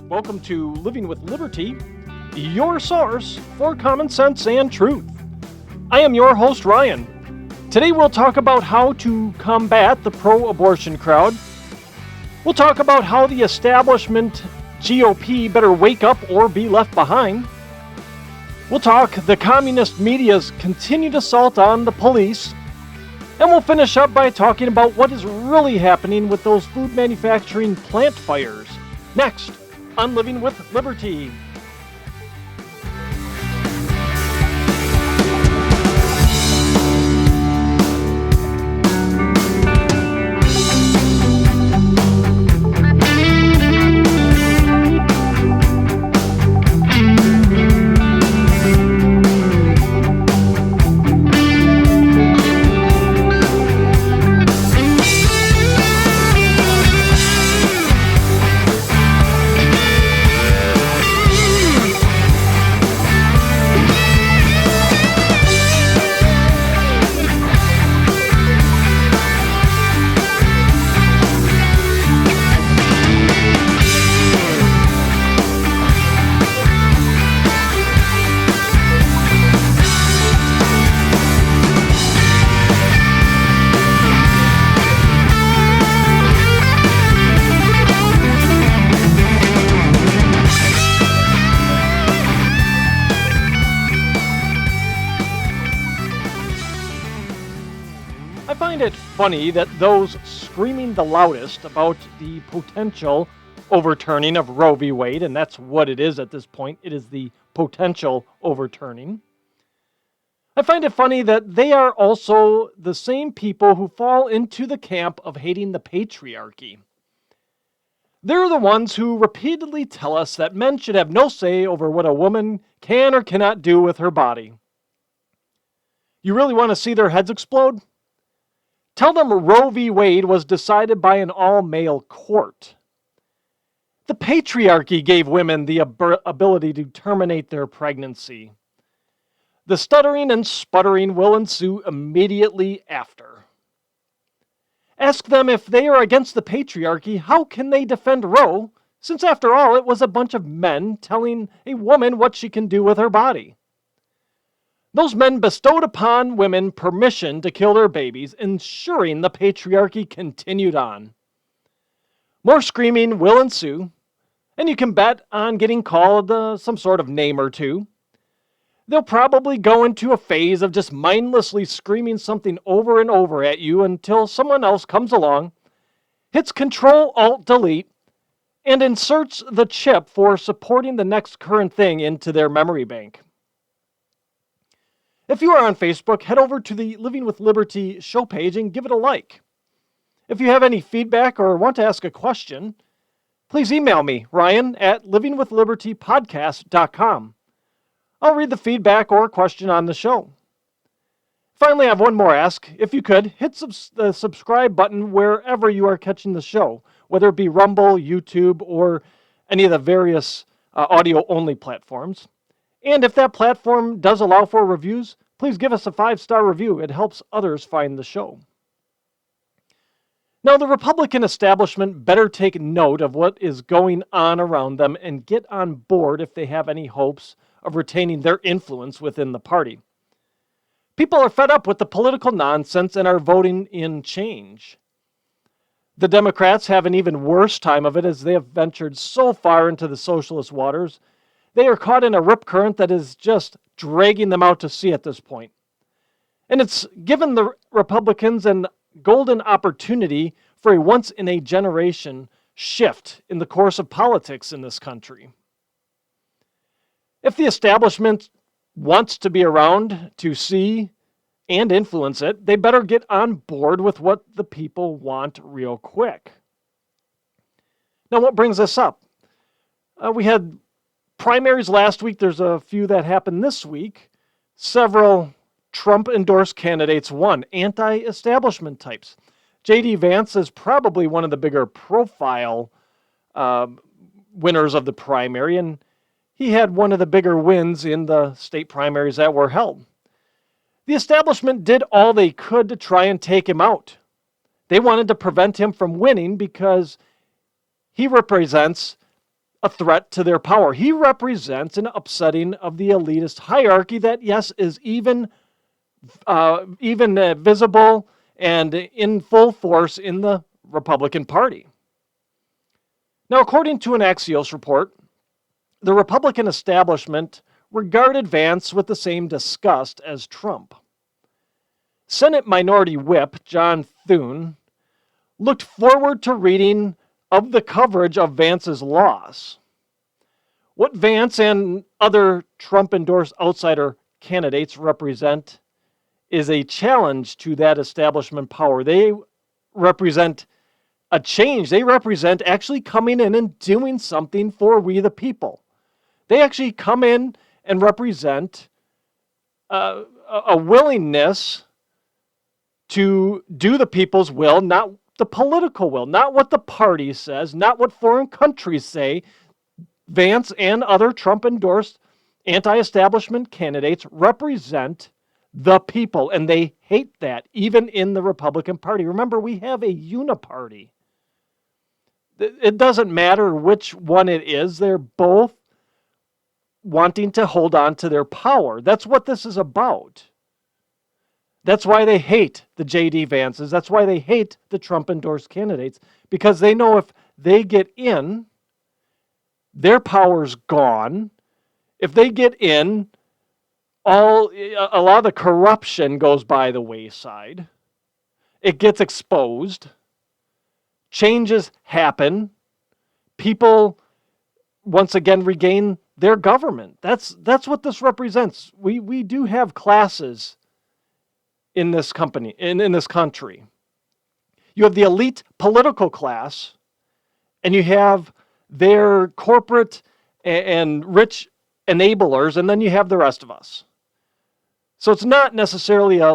Welcome to Living with Liberty, your source for common sense and truth. I am your host, Ryan. Today we'll talk about how to combat the pro-abortion crowd. We'll talk about how the establishment GOP better wake up or be left behind. We'll talk the communist media's continued assault on the police. And we'll finish up by talking about what is really happening with those food manufacturing plant fires. Next on Living with Liberty. I find it funny that those screaming the loudest about the potential overturning of Roe v. Wade, and that's what it is at this point, it is the potential overturning. I find it funny that they are also the same people who fall into the camp of hating the patriarchy. They're the ones who repeatedly tell us that men should have no say over what a woman can or cannot do with her body. You really want to see their heads explode? Tell them Roe v. Wade was decided by an all-male court. The patriarchy gave women the ability to terminate their pregnancy. The stuttering and sputtering will ensue immediately after. Ask them if they are against the patriarchy, how can they defend Roe, since after all it was a bunch of men telling a woman what she can do with her body. Those men bestowed upon women permission to kill their babies, ensuring the patriarchy continued on. More screaming will ensue, and you can bet on getting called some sort of name or two. They'll probably go into a phase of just mindlessly screaming something over and over at you until someone else comes along, hits Control-Alt-Delete, and inserts the chip for supporting the next current thing into their memory bank. If you are on Facebook, head over to the Living with Liberty show page and give it a like. If you have any feedback or want to ask a question, please email me, Ryan, at livingwithlibertypodcast.com. I'll read the feedback or question on the show. Finally, I have one more ask. If you could, hit the subscribe button wherever you are catching the show, whether it be Rumble, YouTube, or any of the various audio-only platforms. And if that platform does allow for reviews, please give us a 5-star review. It helps others find the show. Now, the Republican establishment better take note of what is going on around them and get on board if they have any hopes of retaining their influence within the party. People are fed up with the political nonsense and are voting in change. The Democrats have an even worse time of it as they have ventured so far into the socialist waters. They are caught in a rip current that is just dragging them out to sea at this point. And it's given the Republicans an golden opportunity for a once-in-a-generation shift in the course of politics in this country. If the establishment wants to be around to see and influence it, they better get on board with what the people want real quick. Now, what brings us up? We had primaries last week. There's a few that happened this week. Several Trump-endorsed candidates won, anti-establishment types. J.D. Vance is probably one of the bigger profile winners of the primary, and he had one of the bigger wins in the state primaries that were held. The establishment did all they could to try and take him out. They wanted to prevent him from winning because he represents a threat to their power. He represents an upsetting of the elitist hierarchy that, yes, is even visible and in full force in the Republican Party. Now, according to an Axios report, the Republican establishment regarded Vance with the same disgust as Trump. Senate Minority Whip John Thune looked forward to reading of the coverage of Vance's loss. What Vance and other Trump-endorsed outsider candidates represent is a challenge to that establishment power. They represent a change. They represent actually coming in and doing something for we the people. They actually come in and represent a willingness to do the people's will, not the political will, not what the party says, not what foreign countries say. Vance and other Trump-endorsed anti-establishment candidates represent the people, and they hate that, even in the Republican Party. Remember, we have a uniparty. It doesn't matter which one it is. They're both wanting to hold on to their power. That's what this is about. That's why they hate the J.D. Vances. That's why they hate the Trump-endorsed candidates, because they know if they get in, their power's gone. If they get in, a lot of the corruption goes by the wayside. It gets exposed. Changes happen. People, once again, regain their government. That's what this represents. We do have classes in this company, in this country. You have the elite political class, and you have their corporate and rich enablers, and then you have the rest of us. So it's not necessarily a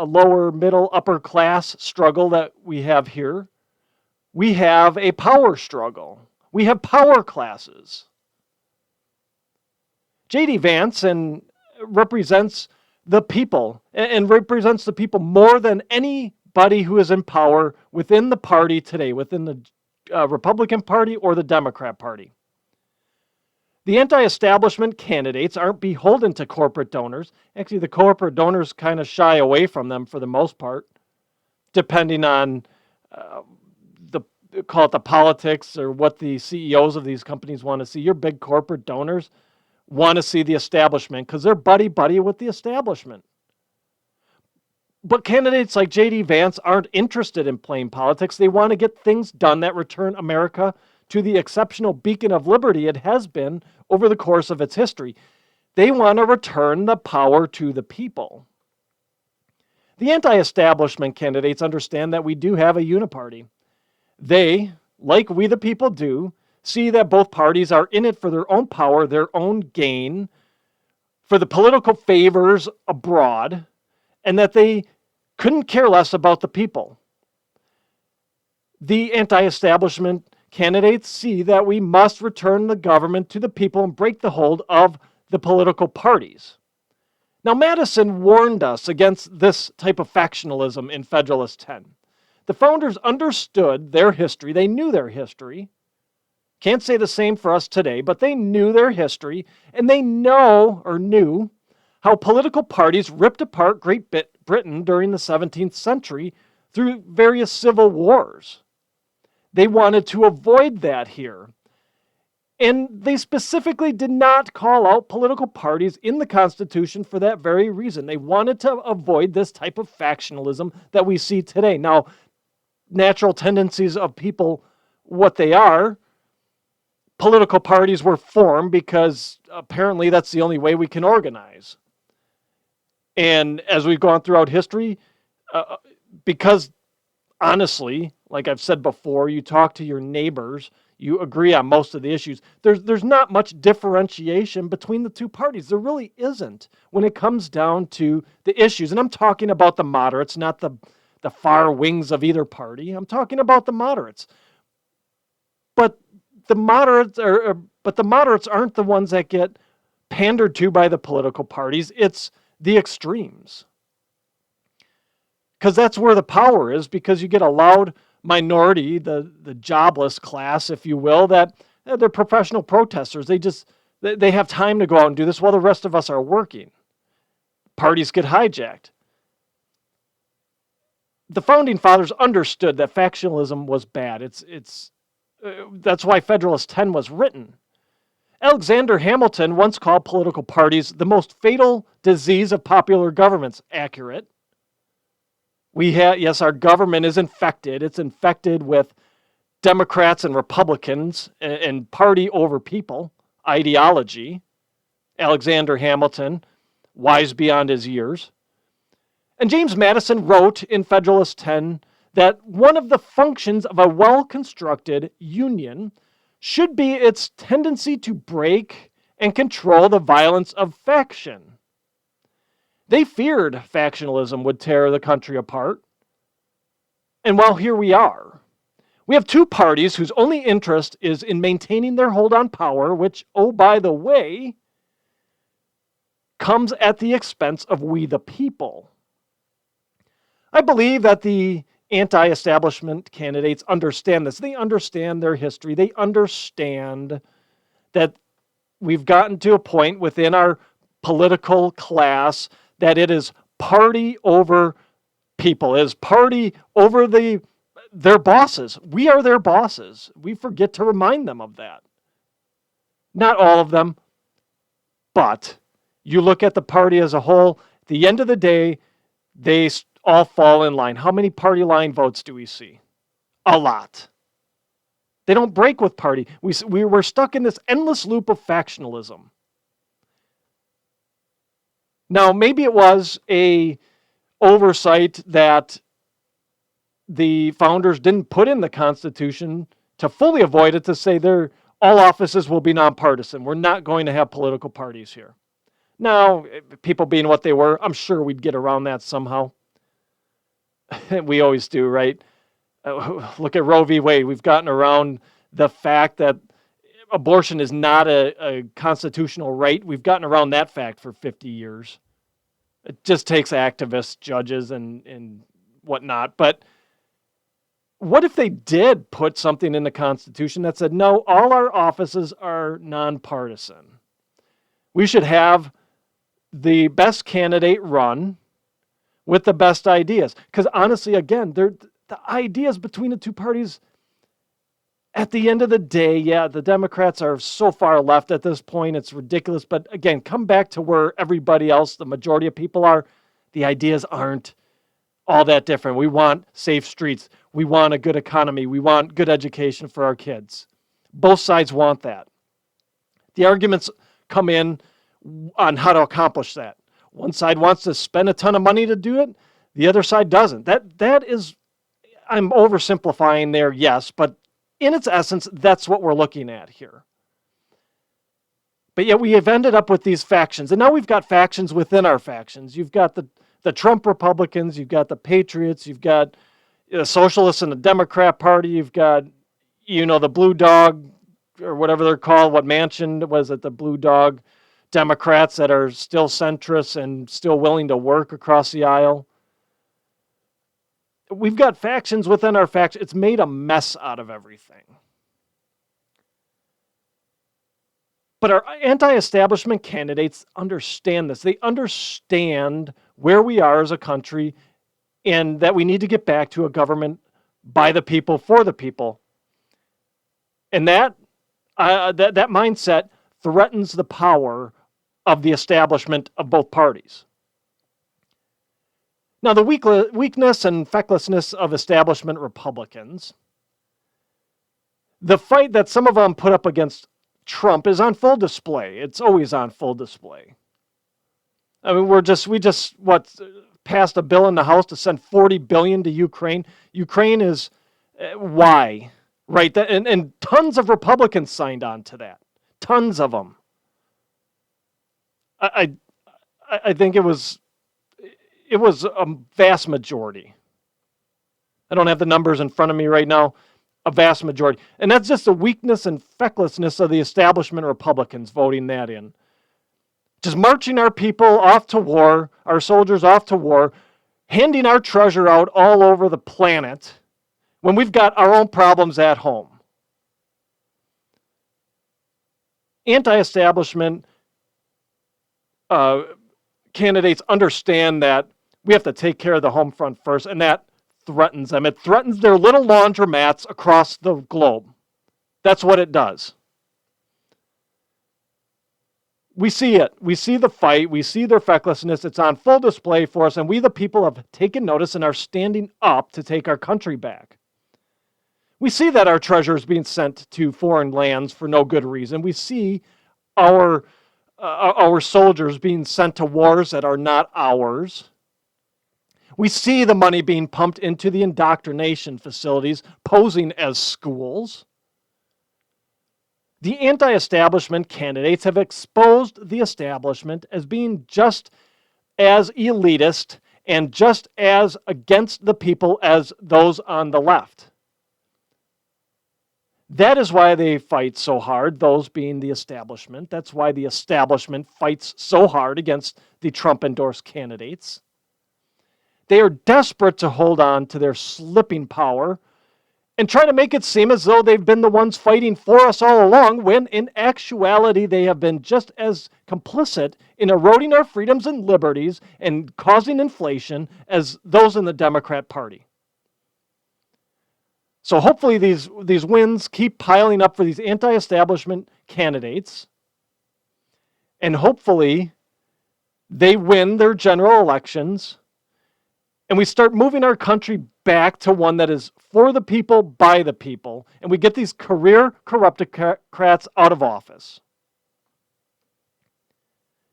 lower, middle, upper class struggle that we have here. We have a power struggle. We have power classes. J.D. Vance represents the people, and represents the people more than anybody who is in power within the party today, within the Republican Party or the Democrat Party. The anti-establishment candidates aren't beholden to corporate donors. Actually, the corporate donors kind of shy away from them for the most part, depending on call it the politics or what the CEOs of these companies want to see. Your big corporate donors want to see the establishment because they're buddy-buddy with the establishment. But candidates like J.D. Vance aren't interested in playing politics. They want to get things done that return America to the exceptional beacon of liberty it has been over the course of its history. They want to return the power to the people. The anti-establishment candidates understand that we do have a uniparty. They, like we the people do, see that both parties are in it for their own power, their own gain, for the political favors abroad, and that they couldn't care less about the people. The anti-establishment candidates see that we must return the government to the people and break the hold of the political parties. Now, Madison warned us against this type of factionalism in Federalist 10. The founders understood their history. They knew their history. Can't say the same for us today, but they knew their history, and they knew how political parties ripped apart Great Britain during the 17th century through various civil wars. They wanted to avoid that here. And they specifically did not call out political parties in the Constitution for that very reason. They wanted to avoid this type of factionalism that we see today. Now, natural tendencies of people, what they are, political parties were formed because apparently that's the only way we can organize. And as we've gone throughout history, because honestly, like I've said before, you talk to your neighbors, you agree on most of the issues. There's not much differentiation between the two parties. There really isn't when it comes down to the issues. And I'm talking about the moderates, not the far wings of either party. I'm talking about the moderates. But the moderates aren't the ones that get pandered to by the political parties. It's the extremes. Because that's where the power is, because you get a loud minority, the jobless class, if you will, that They're professional protesters. They have time to go out and do this while the rest of us are working. Parties get hijacked. The founding fathers understood that factionalism was bad. That's why Federalist 10 was written. Alexander Hamilton once called political parties the most fatal disease of popular governments. Accurate. Yes, our government is infected. It's infected with Democrats and Republicans and party over people ideology. Alexander Hamilton, wise beyond his years. And James Madison wrote in Federalist 10 that one of the functions of a well-constructed union should be its tendency to break and control the violence of faction. They feared factionalism would tear the country apart. And well, here we are. We have two parties whose only interest is in maintaining their hold on power, which, oh, by the way, comes at the expense of we the people. I believe that the anti-establishment candidates understand this. They understand their history. They understand that we've gotten to a point within our political class that it is party over people, it is party over their bosses. We are their bosses. We forget to remind them of that. Not all of them, but you look at the party as a whole, at the end of the day, they all fall in line. How many party line votes do we see? A lot. They don't break with party. We're stuck in this endless loop of factionalism. Now, maybe it was a oversight that the founders didn't put in the Constitution to fully avoid it, to say all offices will be nonpartisan. We're not going to have political parties here. Now, people being what they were, I'm sure we'd get around that somehow. We always do, right? Look at Roe v. Wade. We've gotten around the fact that abortion is not a constitutional right. We've gotten around that fact for 50 years. It just takes activists, judges, and whatnot. But what if they did put something in the Constitution that said, no, all our offices are nonpartisan? We should have the best candidate run with the best ideas. Because honestly, again, the ideas between the two parties, at the end of the day, yeah, the Democrats are so far left at this point, it's ridiculous. But again, come back to where everybody else, the majority of people are, the ideas aren't all that different. We want safe streets. We want a good economy. We want good education for our kids. Both sides want that. The arguments come in on how to accomplish that. One side wants to spend a ton of money to do it. The other side doesn't. That is, I'm oversimplifying there, yes, but in its essence, that's what we're looking at here. But yet we have ended up with these factions. And now we've got factions within our factions. You've got the Trump Republicans. You've got the Patriots. You've got the Socialists and the Democrat Party. You've got, the Blue Dog, or whatever they're called. What Manchin was it, the Blue Dog Democrats that are still centrists and still willing to work across the aisle. We've got factions within our factions. It's made a mess out of everything. But our anti-establishment candidates understand this. They understand where we are as a country and that we need to get back to a government by the people, for the people. And that mindset threatens the power of the establishment of both parties. Now, the weakness and fecklessness of establishment Republicans, the fight that some of them put up against Trump is on full display. It's always on full display. I mean, we just passed a bill in the House to send $40 billion to Ukraine. Ukraine is why, right? And tons of Republicans signed on to that. Tons of them. I think it was a vast majority. I don't have the numbers in front of me right now. A vast majority. And that's just the weakness and fecklessness of the establishment Republicans voting that in. Just marching our people off to war, our soldiers off to war, handing our treasure out all over the planet when we've got our own problems at home. Anti-establishment candidates understand that we have to take care of the home front first, and that threatens them. It threatens their little laundromats across the globe. That's what it does. We see it. We see the fight. We see their fecklessness. It's on full display for us, and we, the people, have taken notice and are standing up to take our country back. We see that our treasure is being sent to foreign lands for no good reason. We see our soldiers being sent to wars that are not ours. We see the money being pumped into the indoctrination facilities, posing as schools. The anti-establishment candidates have exposed the establishment as being just as elitist and just as against the people as those on the left. That is why they fight so hard, those being the establishment. That's why the establishment fights so hard against the Trump-endorsed candidates. They are desperate to hold on to their slipping power and try to make it seem as though they've been the ones fighting for us all along, when in actuality they have been just as complicit in eroding our freedoms and liberties and causing inflation as those in the Democrat Party. So hopefully these wins keep piling up for these anti-establishment candidates, and hopefully they win their general elections, and we start moving our country back to one that is for the people, by the people, and we get these career corruptocrats out of office.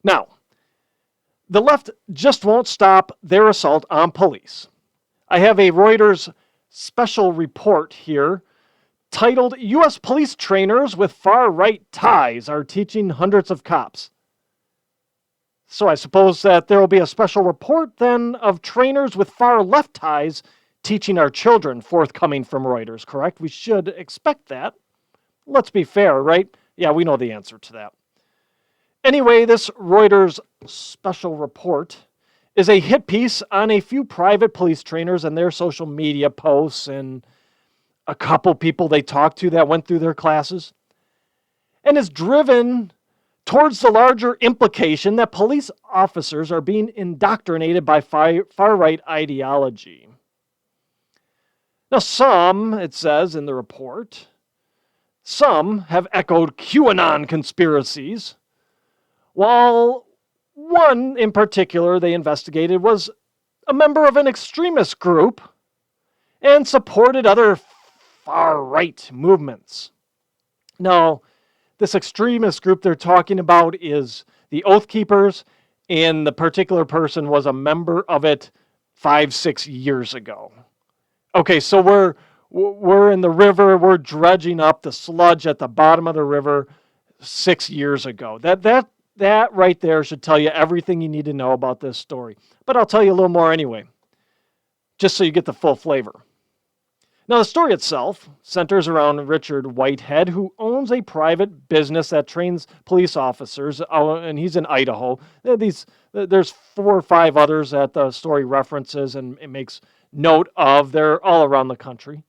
Now, the left just won't stop their assault on police. I have a Reuters special report here titled, U.S. Police Trainers with Far-Right Ties Are Teaching Hundreds of Cops. So I suppose that there will be a special report then of trainers with far-left ties teaching our children forthcoming from Reuters, correct? We should expect that. Let's be fair, right? Yeah, we know the answer to that. Anyway, this Reuters special report is a hit piece on a few private police trainers and their social media posts and a couple people they talked to that went through their classes, and is driven towards the larger implication that police officers are being indoctrinated by far-right ideology. Now some, it says in the report, some have echoed QAnon conspiracies, while one in particular they investigated was a member of an extremist group and supported other far-right movements. Now, this extremist group they're talking about is the Oath Keepers, and the particular person was a member of it 5-6 years ago. Okay, so we're in the river, we're dredging up the sludge at the bottom of the river 6 years ago. That right there should tell you everything you need to know about this story. But I'll tell you a little more anyway, just so you get the full flavor. Now, the story itself centers around Richard Whitehead, who owns a private business that trains police officers, and he's in Idaho. There's 4 or 5 others that the story references and it makes note of. They're all around the country.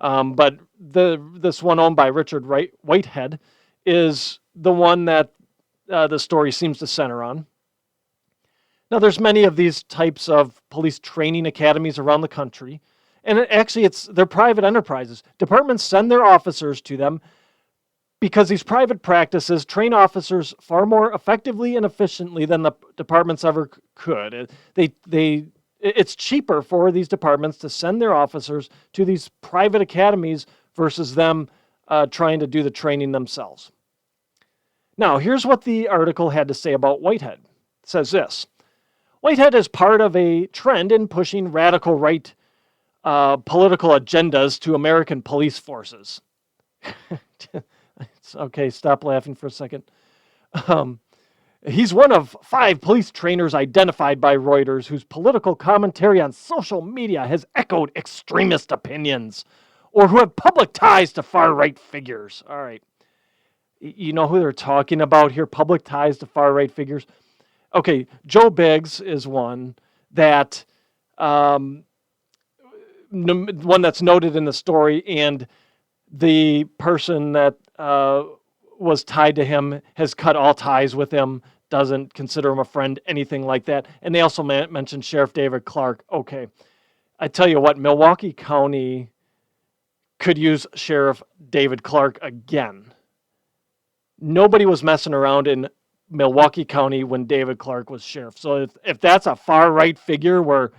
But this one owned by Richard Whitehead is the one that the story seems to center on. Now, there's many of these types of police training academies around the country. And they're private enterprises. Departments send their officers to them because these private practices train officers far more effectively and efficiently than the departments ever could. It's cheaper for these departments to send their officers to these private academies versus them trying to do the training themselves. Now, here's what the article had to say about Whitehead. It says this: Whitehead is part of a trend in pushing radical right political agendas to American police forces. It's okay, stop laughing for a second. He's one of 5 police trainers identified by Reuters whose political commentary on social media has echoed extremist opinions or who have public ties to far-right figures. All right. You know who they're talking about here, public ties to far-right figures? Okay, Joe Biggs is one that... one that's noted in the story, and the person that was tied to him, has cut all ties with him, doesn't consider him a friend, anything like that. And they also mentioned Sheriff David Clarke. Okay, I tell you what, Milwaukee County could use Sheriff David Clarke again. Nobody was messing around in Milwaukee County when David Clarke was sheriff. So if that's a far right figure where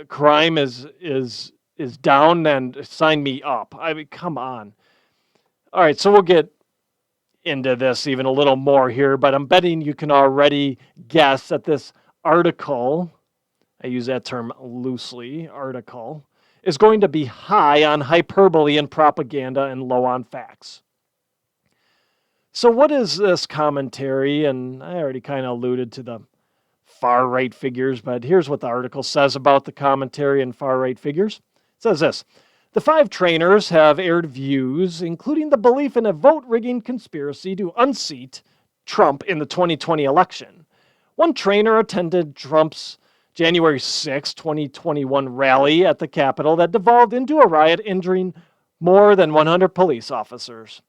crime is down, then sign me up. I mean, come on. All right, so we'll get into this even a little more here, but I'm betting you can already guess that this article, I use that term loosely, article, is going to be high on hyperbole and propaganda and low on facts. So what is this commentary? And I already kind of alluded to the far right figures, but here's what the article says about the commentary and far right figures. It says this: the 5 trainers have aired views, including the belief in a vote-rigging conspiracy to unseat Trump in the 2020 election. One trainer attended Trump's January 6, 2021 rally at the Capitol that devolved into a riot, injuring more than 100 police officers.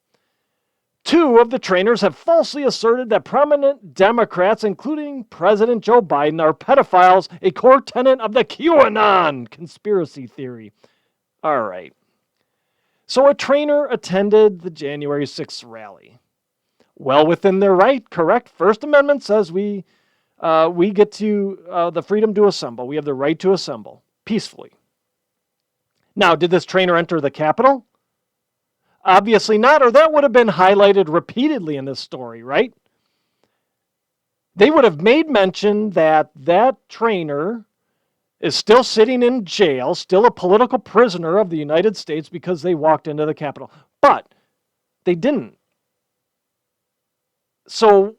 2 of the trainers have falsely asserted that prominent Democrats, including President Joe Biden, are pedophiles, a core tenet of the QAnon conspiracy theory. All right. So a trainer attended the January 6th rally. Well within their right, correct? First Amendment says we get to the freedom to assemble. We have the right to assemble peacefully. Now, did this trainer enter the Capitol? Obviously not, or that would have been highlighted repeatedly in this story, right? They would have made mention that that trainer is still sitting in jail, still a political prisoner of the United States because they walked into the Capitol. But they didn't. So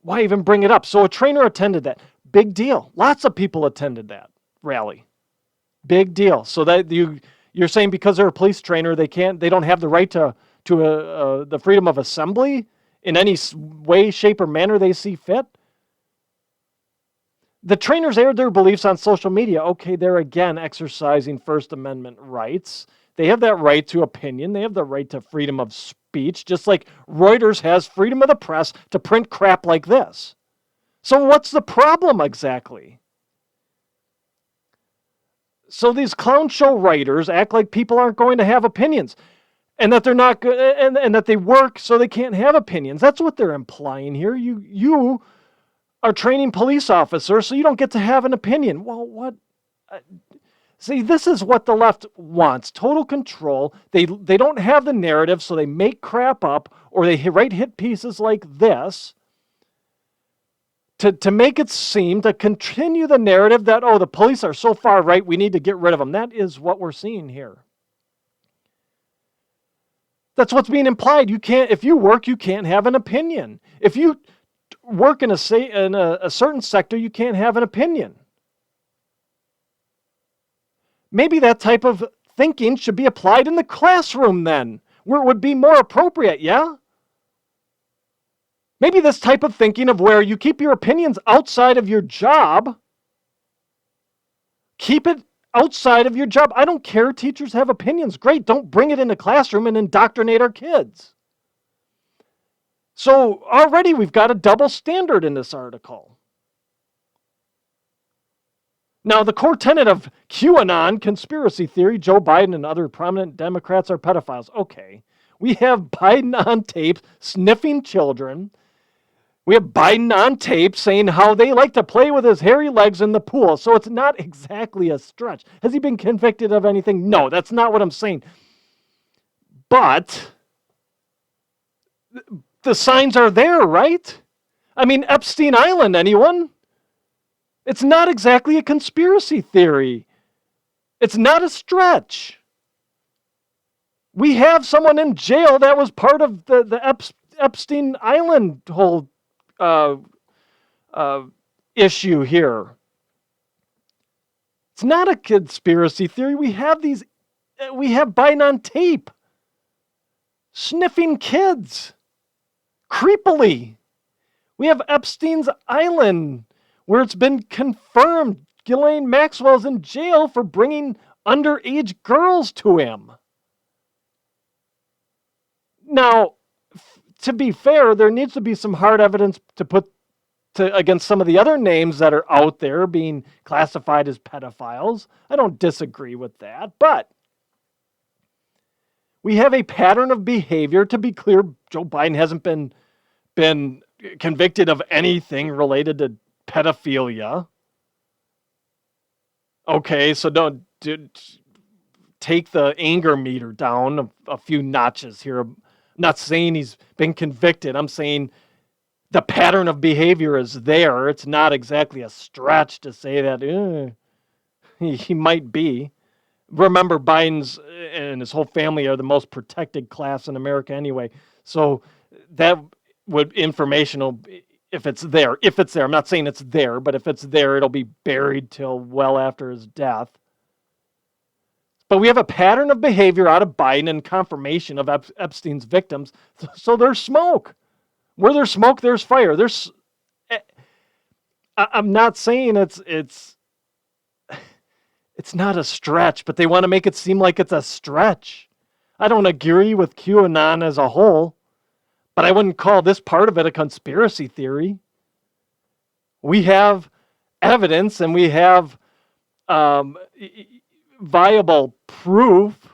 why even bring it up? So a trainer attended that. Big deal. Lots of people attended that rally. Big deal. So that you're saying because they're a police trainer, they don't have the right to the freedom of assembly in any way, shape, or manner they see fit? The trainers aired their beliefs on social media. Okay, they're again exercising First Amendment rights. They have that right to opinion. They have the right to freedom of speech, just like Reuters has freedom of the press to print crap like this. So what's the problem exactly? So these clown show writers act like people aren't going to have opinions, and that they're not good, and that they work so they can't have opinions. That's what they're implying here. You are training police officers, so you don't get to have an opinion. Well, what? See, this is what the left wants: total control. They don't have the narrative, so they make crap up, or they write hit pieces like this to make it seem, to continue the narrative that, oh, the police are so far right, we need to get rid of them. That is what we're seeing here. That's what's being implied. You can't, if you work, you can't have an opinion. If you work in a certain sector, you can't have an opinion. Maybe that type of thinking should be applied in the classroom then, where it would be more appropriate, yeah? Maybe this type of thinking of where you keep your opinions outside of your job, keep it outside of your job. I don't care. Teachers have opinions. Great. Don't bring it in the classroom and indoctrinate our kids. So already we've got a double standard in this article. Now, the core tenet of QAnon conspiracy theory, Joe Biden and other prominent Democrats are pedophiles. Okay. We have Biden on tape sniffing children. We have Biden on tape saying how they like to play with his hairy legs in the pool. So it's not exactly a stretch. Has he been convicted of anything? No, that's not what I'm saying. But the signs are there, right? I mean, Epstein Island, anyone? It's not exactly a conspiracy theory. It's not a stretch. We have someone in jail that was part of the Epstein Island whole issue here. It's not a conspiracy theory. We have Biden on tape sniffing kids creepily. We have Epstein's Island, where it's been confirmed Ghislaine Maxwell's in jail for bringing underage girls to him. Now, to be fair, there needs to be some hard evidence to put against some of the other names that are out there being classified as pedophiles. I don't disagree with that, but we have a pattern of behavior. To be clear, Joe Biden hasn't been convicted of anything related to pedophilia. Okay, so don't take the anger meter down a few notches here. I'm not saying he's been convicted. I'm saying the pattern of behavior is there. It's not exactly a stretch to say that he might be. Remember, Biden's and his whole family are the most protected class in America anyway. So that would informational, if it's there, I'm not saying it's there, but if it's there, it'll be buried till well after his death. But we have a pattern of behavior out of Biden and confirmation of Epstein's victims. So there's smoke. Where there's smoke, there's fire. I'm not saying it's not a stretch, but they want to make it seem like it's a stretch. I don't agree with QAnon as a whole, but I wouldn't call this part of it a conspiracy theory. We have evidence and we have viable proof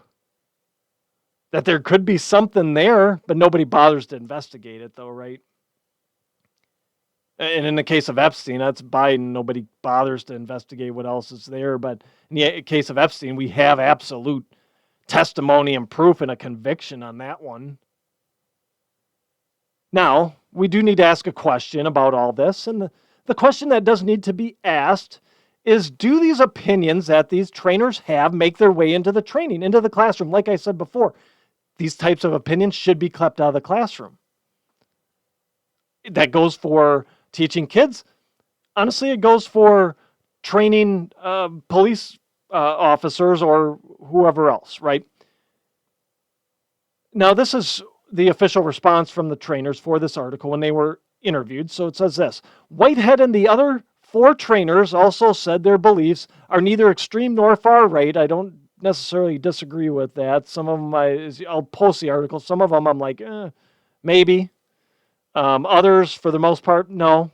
that there could be something there, but nobody bothers to investigate it, though, right? And in the case of Epstein, that's Biden. Nobody bothers to investigate what else is there. But in the case of Epstein, we have absolute testimony and proof and a conviction on that one. Now, we do need to ask a question about all this. And the question that does need to be asked is, do these opinions that these trainers have make their way into the training, into the classroom? Like I said before, these types of opinions should be kept out of the classroom. That goes for teaching kids. Honestly, it goes for training police officers or whoever else, right? Now, this is the official response from the trainers for this article when they were interviewed. So it says this: Whitehead and the other 4 trainers also said their beliefs are neither extreme nor far right. I don't necessarily disagree with that. Some of them, I'll post the article. Some of them I'm like, maybe. Others, for the most part, no.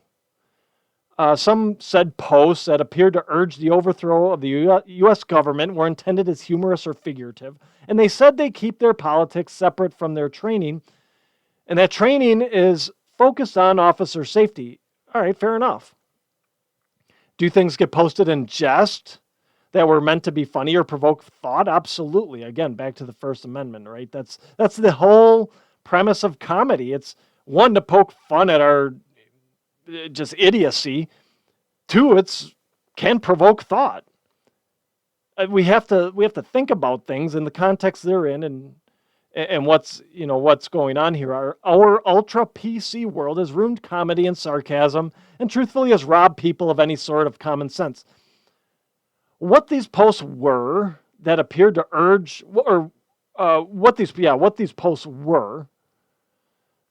Some said posts that appeared to urge the overthrow of the U.S. government were intended as humorous or figurative. And they said they keep their politics separate from their training. And that training is focused on officer safety. All right, fair enough. Do things get posted in jest that were meant to be funny or provoke thought? Absolutely. Again, back to the First Amendment, right? That's the whole premise of comedy. It's, one, to poke fun at our just idiocy. 2, it's can provoke thought. We have to think about things in the context they're in and what's going on here. Our ultra PC world has ruined comedy and sarcasm, and truthfully has robbed people of any sort of common sense. What these posts were that appeared to urge, or what these posts were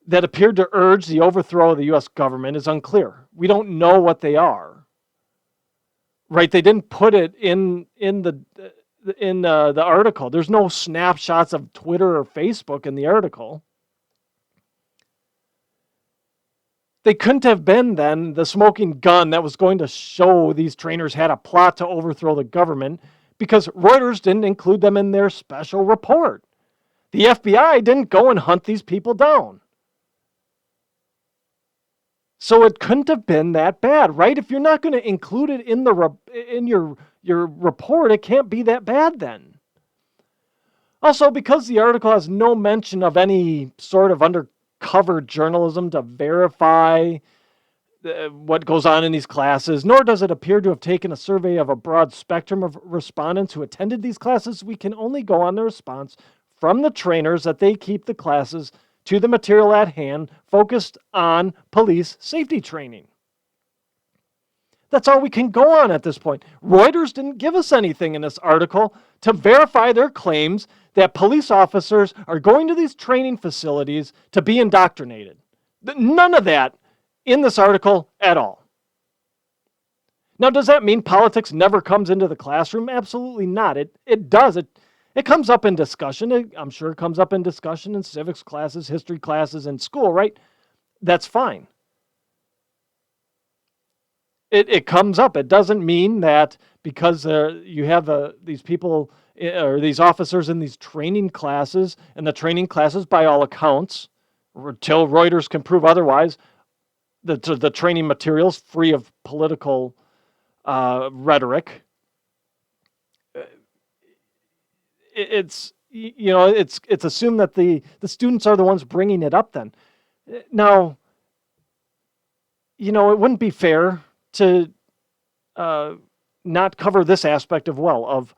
that appeared to urge the overthrow of the U.S. government is unclear. We don't know what they are. Right? They didn't put it in the article. There's no snapshots of Twitter or Facebook in the article. They couldn't have been then the smoking gun that was going to show these trainers had a plot to overthrow the government, because Reuters didn't include them in their special report. The FBI didn't go and hunt these people down. So it couldn't have been that bad, right? If you're not going to include it in your report, it can't be that bad then. Also, because the article has no mention of any sort of undercover journalism to verify what goes on in these classes, nor does it appear to have taken a survey of a broad spectrum of respondents who attended these classes, we can only go on the response from the trainers that they keep the classes to the material at hand, focused on police safety training. That's all we can go on at this point. Reuters didn't give us anything in this article to verify their claims that police officers are going to these training facilities to be indoctrinated. None of that in this article at all. Now, does that mean politics never comes into the classroom? Absolutely not. It does. It comes up in discussion. I'm sure it comes up in discussion in civics classes, history classes in school, right? That's fine. It comes up. It doesn't mean that because you have these people or these officers in these training classes, and the training classes, by all accounts, until Reuters can prove otherwise, the training materials free of political rhetoric. It's assumed that the students are the ones bringing it up. Then, now, it wouldn't be fair to not cover this aspect of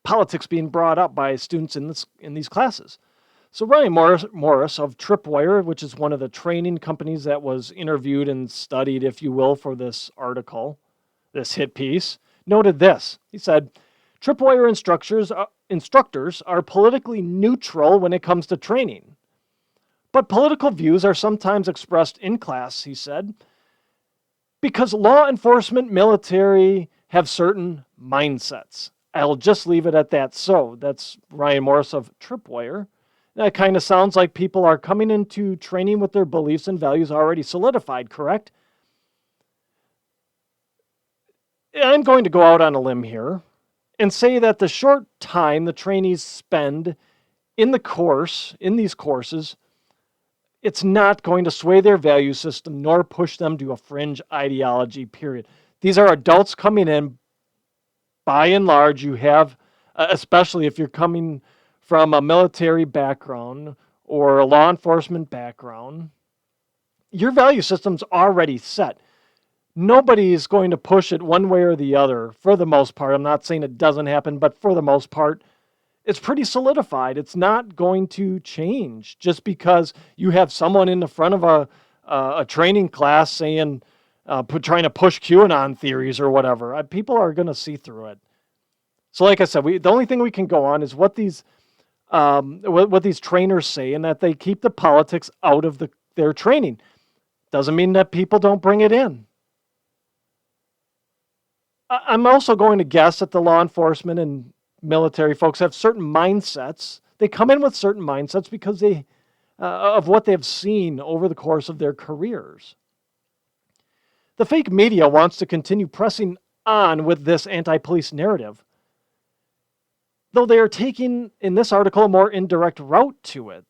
politics being brought up by students in these classes. So Ryan Morris of Tripwire, which is one of the training companies that was interviewed and studied, if you will, for this article, this hit piece, noted this. He said, Tripwire instructors are politically neutral when it comes to training. But political views are sometimes expressed in class, he said, because law enforcement, military have certain mindsets. I'll just leave it at that. So that's Ryan Morris of Tripwire. That kind of sounds like people are coming into training with their beliefs and values already solidified, correct? I'm going to go out on a limb here and say that the short time the trainees spend in these courses, it's not going to sway their value system nor push them to a fringe ideology, period. These are adults coming in. By and large, you have, especially if you're coming from a military background or a law enforcement background, your value system's already set. Nobody is going to push it one way or the other, for the most part. I'm not saying it doesn't happen, but for the most part, it's pretty solidified. It's not going to change just because you have someone in the front of a training class saying, trying to push QAnon theories or whatever. People are going to see through it. So like I said, the only thing we can go on is what these trainers say, and that they keep the politics out of their training. Doesn't mean that people don't bring it in. I'm also going to guess that the law enforcement and military folks have certain mindsets. They come in with certain mindsets because of what they've seen over the course of their careers. The fake media wants to continue pressing on with this anti-police narrative, though they are taking, in this article, a more indirect route to it.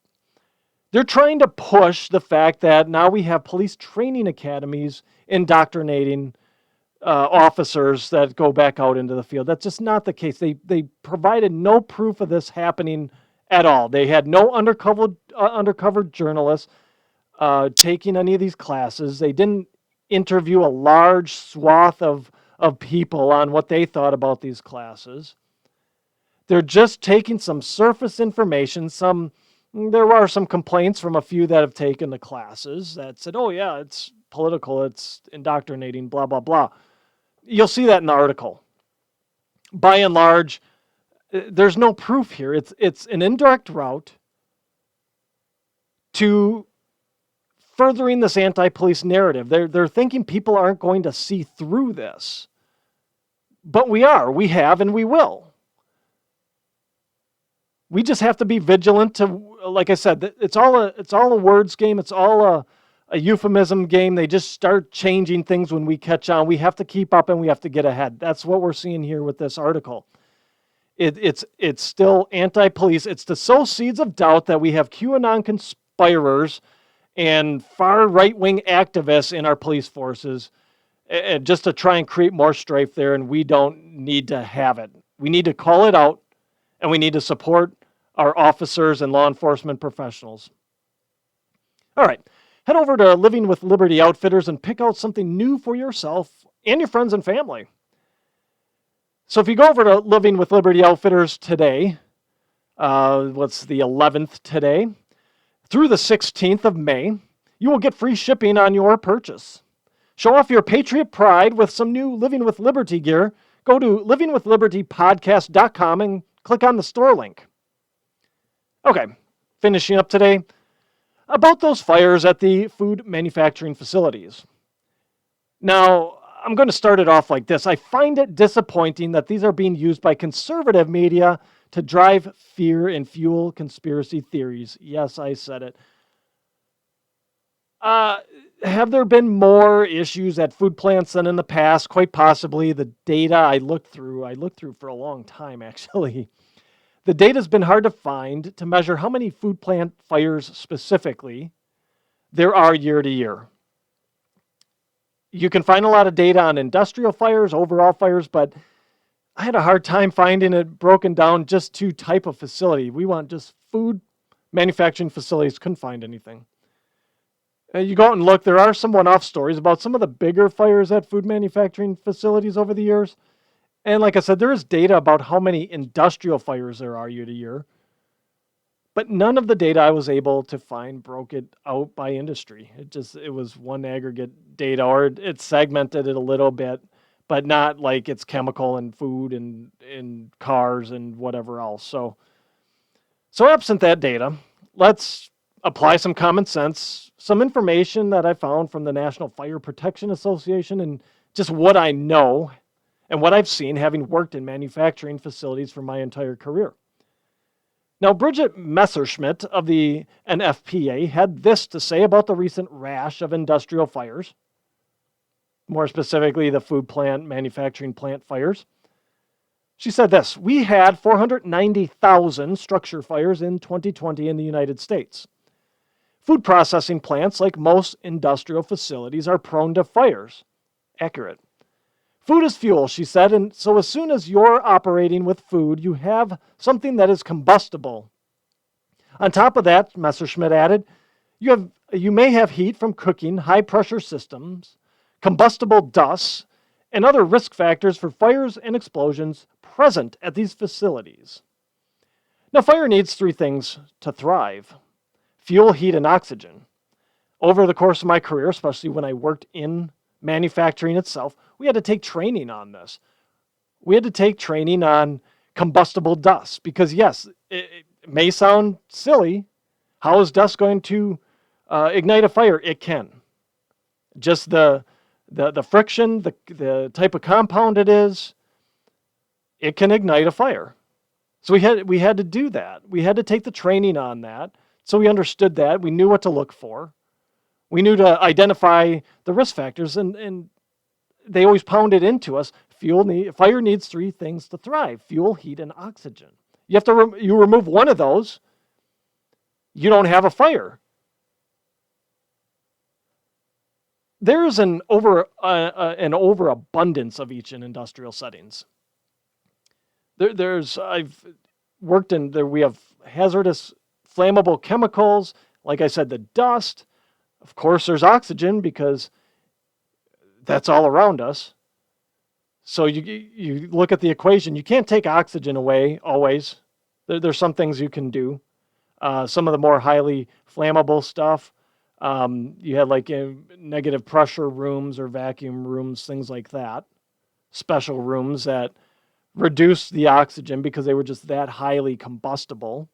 They're trying to push the fact that now we have police training academies indoctrinating officers that go back out into the field. That's just not the case. They provided no proof of this happening at all. They had no undercover journalists taking any of these classes. They didn't interview a large swath of people on what they thought about these classes. They're just taking some surface information. There are some complaints from a few that have taken the classes that said, oh yeah, it's political, it's indoctrinating, blah, blah, blah. You'll see that in the article. By and large, there's no proof here. It's an indirect route to furthering this anti-police narrative. They're thinking people aren't going to see through this. But we have, and we will. We just have to be vigilant to, like I said, it's all a words game. It's all a euphemism game. They just start changing things when we catch on. We have to keep up and we have to get ahead. That's what we're seeing here with this article. It's still anti-police. It's to sow seeds of doubt that we have QAnon conspirators and far right-wing activists in our police forces, and just to try and create more strife there, and we don't need to have it. We need to call it out, and we need to support our officers and law enforcement professionals. All right. Head over to Living with Liberty Outfitters and pick out something new for yourself and your friends and family. So if you go over to Living with Liberty Outfitters today, what's the 11th today, through the 16th of May, you will get free shipping on your purchase. Show off your patriot pride with some new Living with Liberty gear. Go to livingwithlibertypodcast.com and click on the store link. Okay, finishing up today. About those fires at the food manufacturing facilities. Now, I'm going to start it off like this. I find it disappointing that these are being used by conservative media to drive fear and fuel conspiracy theories. Yes, I said it. Have there been more issues at food plants than in the past? Quite possibly. The data I looked through for a long time, actually. The data's been hard to find to measure how many food plant fires specifically there are year to year. You can find a lot of data on industrial fires, overall fires, but I had a hard time finding it broken down just to type of facility. We want just food manufacturing facilities, couldn't find anything. You go out and look, there are some one-off stories about some of the bigger fires at food manufacturing facilities over the years. And like I said, there is data about how many industrial fires there are year to year. But none of the data I was able to find broke it out by industry. It was one aggregate data, or it segmented it a little bit, but not like it's chemical and food and cars and whatever else. So absent that data, let's apply some common sense, some information that I found from the National Fire Protection Association, and just what I know and what I've seen having worked in manufacturing facilities for my entire career. Now, Bridget Messerschmidt of the NFPA had this to say about the recent rash of industrial fires, more specifically the food plant, manufacturing plant fires. She said this: "We had 490,000 structure fires in 2020 in the United States. Food processing plants, like most industrial facilities, are prone to fires." Accurate. "Food is fuel," she said, "and so as soon as you're operating with food, you have something that is combustible. On top of that," Messerschmidt added, you may have heat from cooking, high-pressure systems, combustible dust, and other risk factors for fires and explosions present at these facilities. Now, fire needs three things to thrive: fuel, heat, and oxygen. Over the course of my career, especially when I worked in manufacturing itself, we had to take training on this. We had to take training on combustible dust because, yes, it may sound silly. How is dust going to ignite a fire? It can. Just the friction, the type of compound it is, it can ignite a fire. So we had to do that. We had to take the training on that. So we understood that. We knew what to look for. We knew to identify the risk factors, and they always pounded into us. Fire needs three things to thrive: fuel, heat, and oxygen. You have to you remove one of those, you don't have a fire. There's an overabundance of each in industrial settings. I've worked in there. We have hazardous, flammable chemicals. Like I said, the dust. Of course, there's oxygen because that's all around us. So you look at the equation. You can't take oxygen away always. There's some things you can do. Some of the more highly flammable stuff, you had like negative pressure rooms or vacuum rooms, things like that. Special rooms that reduce the oxygen because they were just that highly combustible.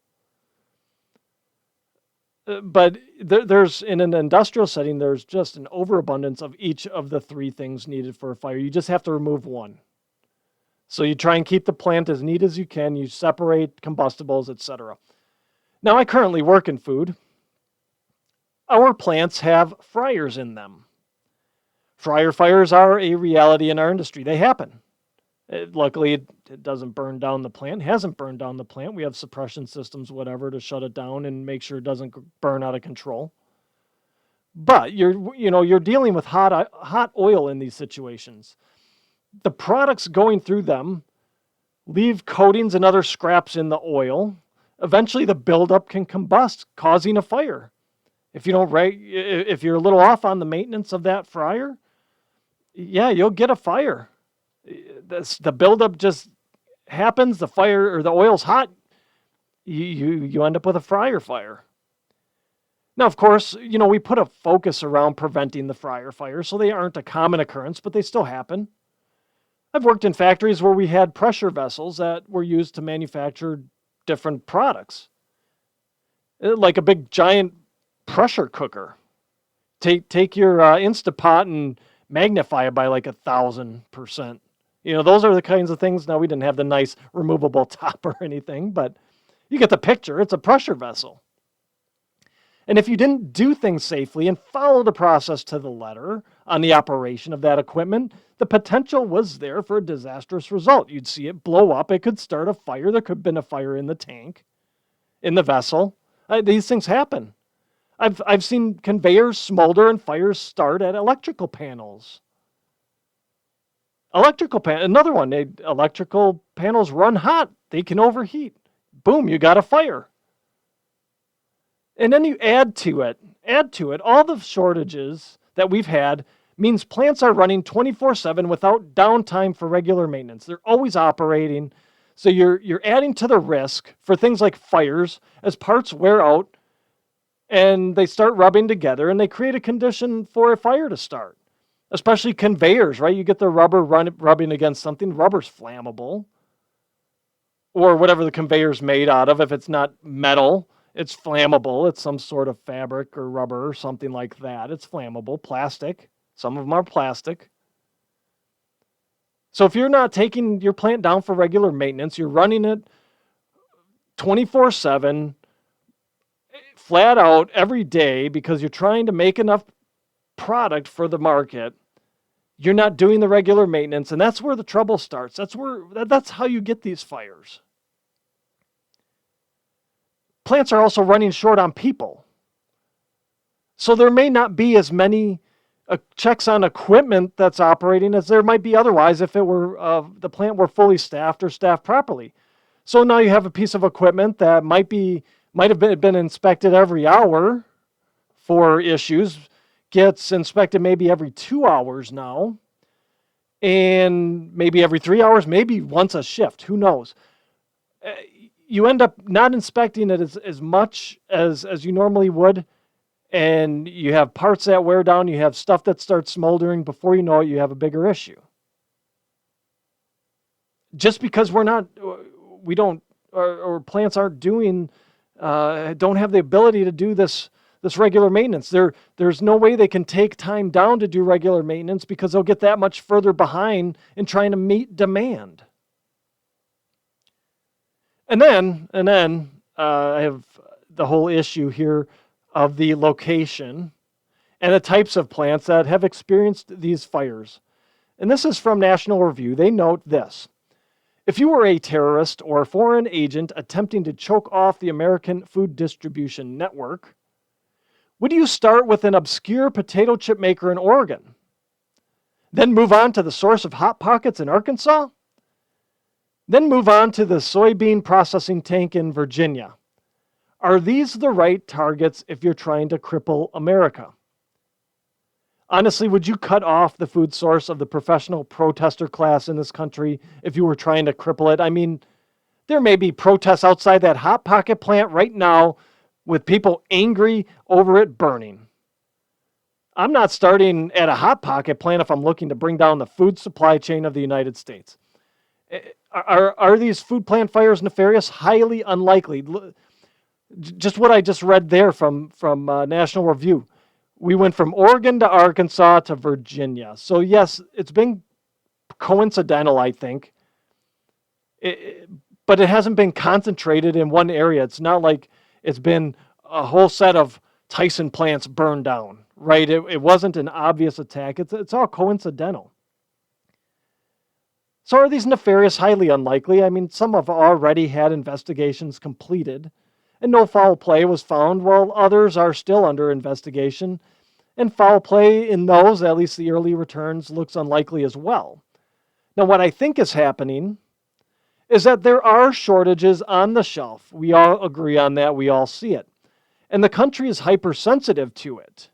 But there's, in an industrial setting, there's just an overabundance of each of the three things needed for a fire. You just have to remove one. So you try and keep the plant as neat as you can. You separate combustibles, etc. Now, I currently work in food. Our plants have fryers in them. Fryer fires are a reality in our industry. They happen. Luckily, it doesn't burn down the plant. It hasn't burned down the plant. We have suppression systems, whatever, to shut it down and make sure it doesn't burn out of control. But you're dealing with hot oil in these situations. The products going through them leave coatings and other scraps in the oil. Eventually, the buildup can combust, causing a fire. If you're a little off on the maintenance of that fryer, yeah, you'll get a fire. The buildup just happens. The fire or the oil's hot. You end up with a fryer fire. Now, of course, we put a focus around preventing the fryer fires, so they aren't a common occurrence, but they still happen. I've worked in factories where we had pressure vessels that were used to manufacture different products, like a big giant pressure cooker. Take your Instapot and magnify it by like 1,000%. Those are the kinds of things. Now, we didn't have the nice removable top or anything, but you get the picture. It's a pressure vessel. And if you didn't do things safely and follow the process to the letter on the operation of that equipment, the potential was there for a disastrous result. You'd see it blow up. It could start a fire. There could have been a fire in the tank, in the vessel. These things happen. I've seen conveyors smolder and fires start at electrical panels. Another one, electrical panels run hot. They can overheat. Boom, you got a fire. And then you add to it, all the shortages that we've had means plants are running 24/7 without downtime for regular maintenance. They're always operating. So you're adding to the risk for things like fires as parts wear out and they start rubbing together and they create a condition for a fire to start. Especially conveyors, right? You get the rubber rubbing against something. Rubber's flammable. Or whatever the conveyor's made out of. If it's not metal, it's flammable. It's some sort of fabric or rubber or something like that. It's flammable. Plastic. Some of them are plastic. So if you're not taking your plant down for regular maintenance, you're running it 24/7, flat out every day because you're trying to make enough product for the market, you're not doing the regular maintenance, and that's where the trouble starts. That's how you get these fires. Plants are also running short on people. So there may not be as many checks on equipment that's operating as there might be otherwise if it were the plant were fully staffed or staffed properly. So now you have a piece of equipment that might have been inspected every hour for issues, gets inspected maybe every 2 hours now, and maybe every 3 hours, maybe once a shift, who knows. You end up not inspecting it as much as you normally would, and you have parts that wear down, you have stuff that starts smoldering. Before you know it, you have a bigger issue. Just because plants aren't doing, don't have the ability to do this regular maintenance. There's no way they can take time down to do regular maintenance because they'll get that much further behind in trying to meet demand. And then I have the whole issue here of the location and the types of plants that have experienced these fires. And this is from National Review. They note this: if you were a terrorist or foreign agent attempting to choke off the American food distribution network, would you start with an obscure potato chip maker in Oregon, then move on to the source of Hot Pockets in Arkansas, then move on to the soybean processing tank in Virginia? Are these the right targets if you're trying to cripple America? Honestly, would you cut off the food source of the professional protester class in this country if you were trying to cripple it? I mean, there may be protests outside that Hot Pocket plant right now with people angry over it burning. I'm not starting at a Hot Pocket plant if I'm looking to bring down the food supply chain of the United States. Are these food plant fires nefarious? Highly unlikely. Just what I just read there from National Review. We went from Oregon to Arkansas to Virginia. So yes, it's been coincidental, I think. But it hasn't been concentrated in one area. It's not like it's been a whole set of Tyson plants burned down, right? It wasn't an obvious attack. It's all coincidental. So are these nefarious? Highly unlikely. I mean, some have already had investigations completed, and no foul play was found, while others are still under investigation. And foul play in those, at least the early returns, looks unlikely as well. Now, what I think is happening is that there are shortages on the shelf. We all agree on that. We all see it. And the country is hypersensitive to it.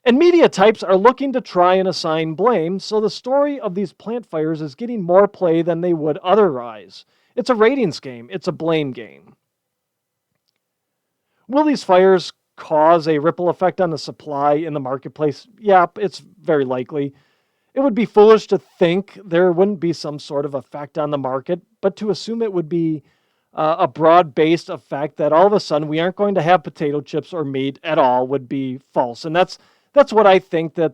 And media types are looking to try and assign blame, so the story of these plant fires is getting more play than they would otherwise. It's a ratings game. It's a blame game. Will these fires cause a ripple effect on the supply in the marketplace? Yeah, it's very likely. It would be foolish to think there wouldn't be some sort of effect on the market, but to assume it would be a broad-based effect that all of a sudden we aren't going to have potato chips or meat at all would be false. And that's what I think that,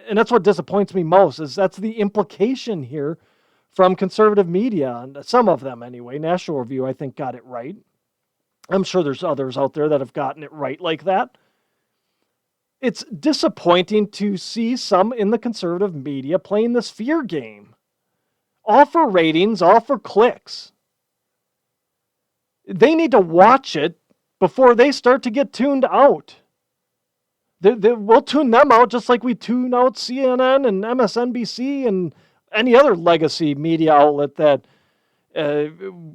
And that's what disappoints me most, is that's the implication here from conservative media, and some of them anyway. National Review, I think, got it right. I'm sure there's others out there that have gotten it right like that. It's disappointing to see some in the conservative media playing this fear game. All for ratings, all for clicks. They need to watch it before they start to get tuned out. We'll tune them out just like we tune out CNN and MSNBC and any other legacy media outlet that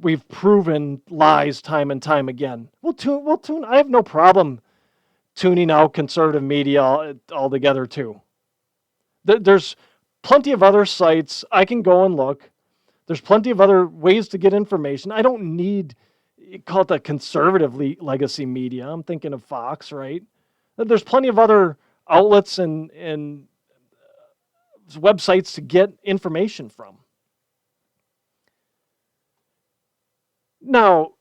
we've proven lies time and time again. We'll tune. I have no problem tuning out conservative media altogether too. There's plenty of other sites I can go and look. There's plenty of other ways to get information. I don't need, call it the conservative legacy media. I'm thinking of Fox, right? There's plenty of other outlets and websites to get information from. Now,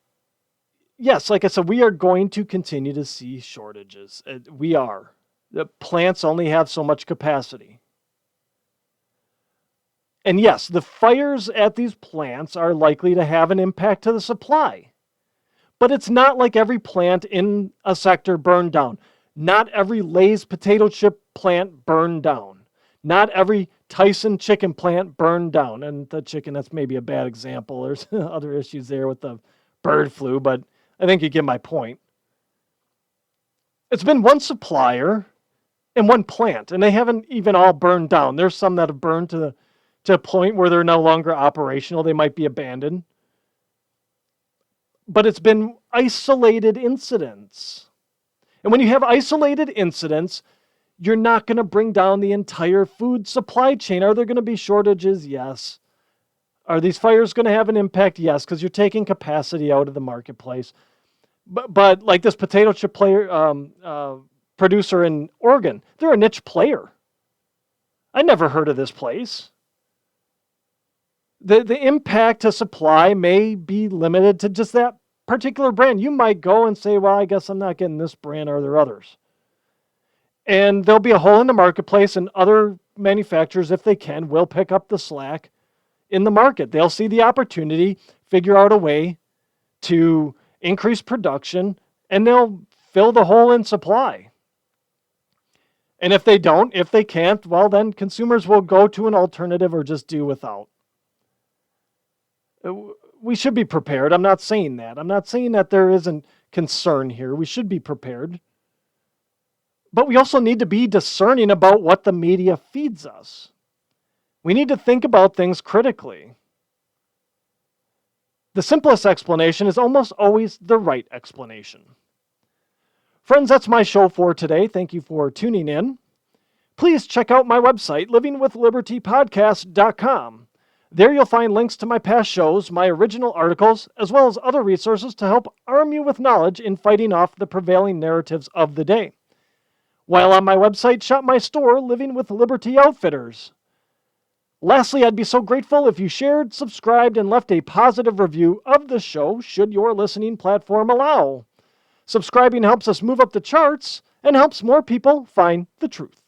yes, like I said, we are going to continue to see shortages. We are. The plants only have so much capacity. And yes, the fires at these plants are likely to have an impact to the supply. But it's not like every plant in a sector burned down. Not every Lay's potato chip plant burned down. Not every Tyson chicken plant burned down. And the chicken, that's maybe a bad example. There's other issues there with the bird flu, but I think you get my point. It's been one supplier and one plant, and they haven't even all burned down. There's some that have burned to a point where they're no longer operational. They might be abandoned. But it's been isolated incidents. And when you have isolated incidents, you're not going to bring down the entire food supply chain. Are there going to be shortages? Yes. Are these fires going to have an impact? Yes, because you're taking capacity out of the marketplace. But like this potato chip producer in Oregon, they're a niche player. I never heard of this place. The impact to supply may be limited to just that particular brand. You might go and say, well, I guess I'm not getting this brand. Are there others? And there'll be a hole in the marketplace, and other manufacturers, if they can, will pick up the slack in the market. They'll see the opportunity, figure out a way to increase production, and they'll fill the hole in supply. And if they don't, if they can't, well, then consumers will go to an alternative or just do without. We should be prepared. I'm not saying that. I'm not saying that there isn't concern here. We should be prepared. But we also need to be discerning about what the media feeds us. We need to think about things critically. The simplest explanation is almost always the right explanation. Friends, that's my show for today. Thank you for tuning in. Please check out my website, livingwithlibertypodcast.com. There you'll find links to my past shows, my original articles, as well as other resources to help arm you with knowledge in fighting off the prevailing narratives of the day. While on my website, shop my store, Living with Liberty Outfitters. Lastly, I'd be so grateful if you shared, subscribed, and left a positive review of the show, should your listening platform allow. Subscribing helps us move up the charts and helps more people find the truth.